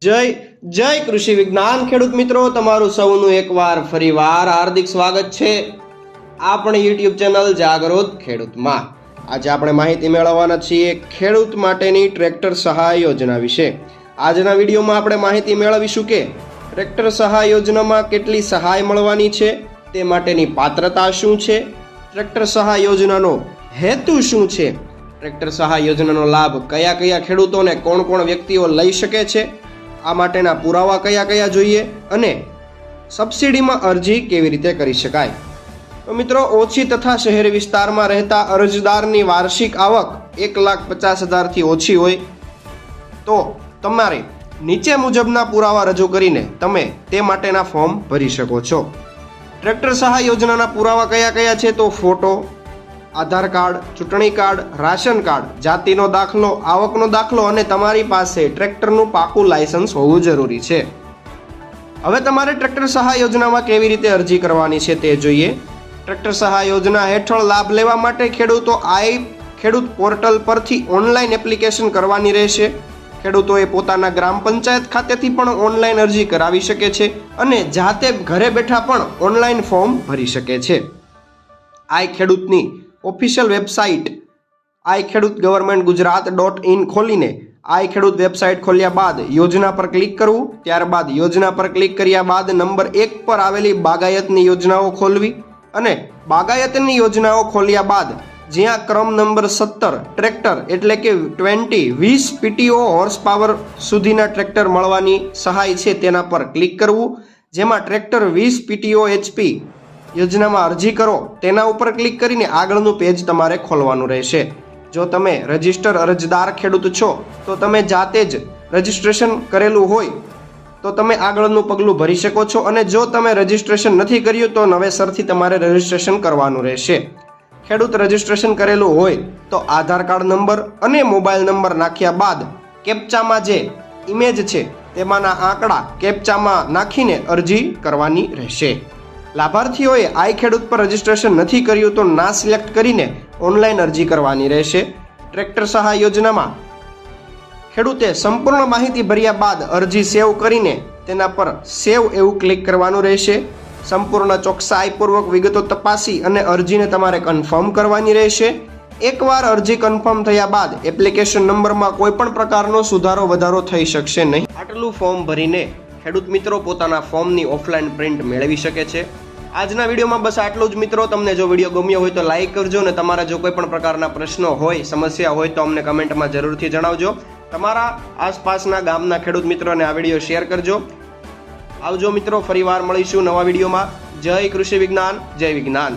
જય જય કૃષિ વિજ્ઞાન ખેડૂત મિત્રો, તમારું સૌનું એકવાર ફરીવાર હાર્દિક સ્વાગત છે આપણી યુટ્યુબ ચેનલ જાગૃત ખેડૂતમાં। આજે આપણે માહિતી મેળવવાના છીએ ખેડૂત માટેની ટ્રેક્ટર સહાય યોજના વિશે। આજના વિડીયોમાં આપણે માહિતી મેળવીશું કે ટ્રેક્ટર સહાય યોજનામાં કેટલી સહાય મળવાની છે, તે માટેની પાત્રતા શું છે, ટ્રેક્ટર સહાય યોજનાનો હેતુ શું છે, ટ્રેક્ટર સહાય યોજનાનો લાભ કયા કયા ખેડૂતોને કોણ કોણ વ્યક્તિઓ લઈ શકે છે, આ માટેના પુરાવા કયા કયા જોઈએ અને સબસિડીમાં અરજી કેવી રીતે કરી શકાય। તો મિત્રો, ઓછી તથા શહેરી વિસ્તારમાં રહેતા અરજદારની વાર્ષિક આવક 1,50,000 થી ઓછી હોય તો તમારે નીચે મુજબના પુરાવા રજૂ કરીને તમે તે માટેના ફોર્મ ભરી શકો છો। ટ્રેક્ટર સહાય યોજનાના પુરાવા કયા કયા છે તો ફોટો, આધાર કાર્ડ, ચૂંટણી કાર્ડ, રાશન કાર્ડ, જાતિનો દાખલો, આવકનો દાખલો અને તમારી પાસે ટ્રેક્ટરનું પાકું લાયસન્સ હોવું જરૂરી છે। હવે તમારે ટ્રેક્ટર સહાય યોજનામાં કેવી રીતે અરજી કરવાની છે તે જોઈએ। ટ્રેક્ટર સહાય યોજના હેઠળ લાભ લેવા માટે ખેડૂતો ખેડૂત પોર્ટલ પરથી ઓનલાઈન એપ્લિકેશન કરવાની રહેશે। ખેડૂતોએ પોતાના ગ્રામ પંચાયત ખાતેથી પણ ઓનલાઈન અરજી કરાવી શકે છે અને જાતે ઘરે બેઠા પણ ઓનલાઈન ફોર્મ ભરી શકે છે। આ ખેડૂતની ઓફિશિયલ વેબસાઇટ iKheduTGovernmentGujarat.in ખોલીને iKheduત વેબસાઇટ ખોલ્યા બાદ યોજના પર ક્લિક કરવું। ત્યારબાદ યોજના પર ક્લિક કર્યા બાદ નંબર 1 પર આવેલી બાગાયતની યોજનાઓ ખોલવી અને બાગાયતની યોજનાઓ ખોલ્યા બાદ જ્યાં ક્રમ નંબર 17 ટ્રેક્ટર એટલે કે 20 PTO હોર્સ પાવર સુધીના ટ્રેક્ટર મળવાની સહાય છે તેના પર ક્લિક કરવું। જેમાં ટ્રેક્ટર 20 PTO HP યોજનામાં અરજી કરો તેના ઉપર ક્લિક કરીને આગળનું પેજ તમારે ખોલવાનું રહેશે। જો તમે રજિસ્ટર અરજદાર ખેડૂત છો તો તમે જાતે જ રજિસ્ટ્રેશન કરેલું હોય તો તમે આગળનું પગલું ભરી શકો છો અને જો તમે રજિસ્ટ્રેશન નથી કર્યું તો નવેસરથી તમારે રજિસ્ટ્રેશન કરવાનું રહેશે। ખેડૂત રજિસ્ટ્રેશન કરેલું હોય તો આધાર કાર્ડ નંબર અને મોબાઈલ નંબર નાખ્યા બાદ કેપ્ચામાં જે ઇમેજ છે તેમાંના આંકડા કેપ્ચામાં નાખીને અરજી કરવાની રહેશે। લાભાર્થીઓએ iKheduત પર રજિસ્ટ્રેશન નથી કર્યું તો ના સિલેક્ટ કરીને ઓનલાઈન અરજી કરવાની રહેશે। ટ્રેક્ટર સહાય યોજનામાં ખેડૂતે સંપૂર્ણ માહિતી ભર્યા બાદ અરજી સેવ કરીને તેના પર સેવ એવું ક્લિક કરવાનું રહેશે। સંપૂર્ણ ચોકસાઈપૂર્વક વિગતો તપાસી અને અરજીને તમારે કન્ફર્મ કરવાની રહેશે। એકવાર અરજી કન્ફર્મ થયા બાદ એપ્લિકેશન નંબરમાં કોઈ પણ પ્રકારનો સુધારો વધારો થઈ શકશે નહીં। આટલું ફોર્મ ભરીને ખેડૂત મિત્રો પોતાના ફોર્મની ઓફલાઈન પ્રિન્ટ મેળવી શકે છે। આજના વિડીયોમાં બસ આટલું જ મિત્રો। તમને જો વિડીયો ગમ્યો હોય તો લાઈક કરજો અને તમારા જો કોઈ પણ પ્રકારના પ્રશ્નો હોય, સમસ્યા હોય તો અમને કમેન્ટમાં જરૂરથી જણાવજો। તમારા આસપાસના ગામના ખેડૂત મિત્રોને આ વિડીયો શેર કરજો। આવજો મિત્રો, ફરીવાર મળીશું નવા વિડીયોમાં। જય કૃષિ વિજ્ઞાન, જય વિજ્ઞાન।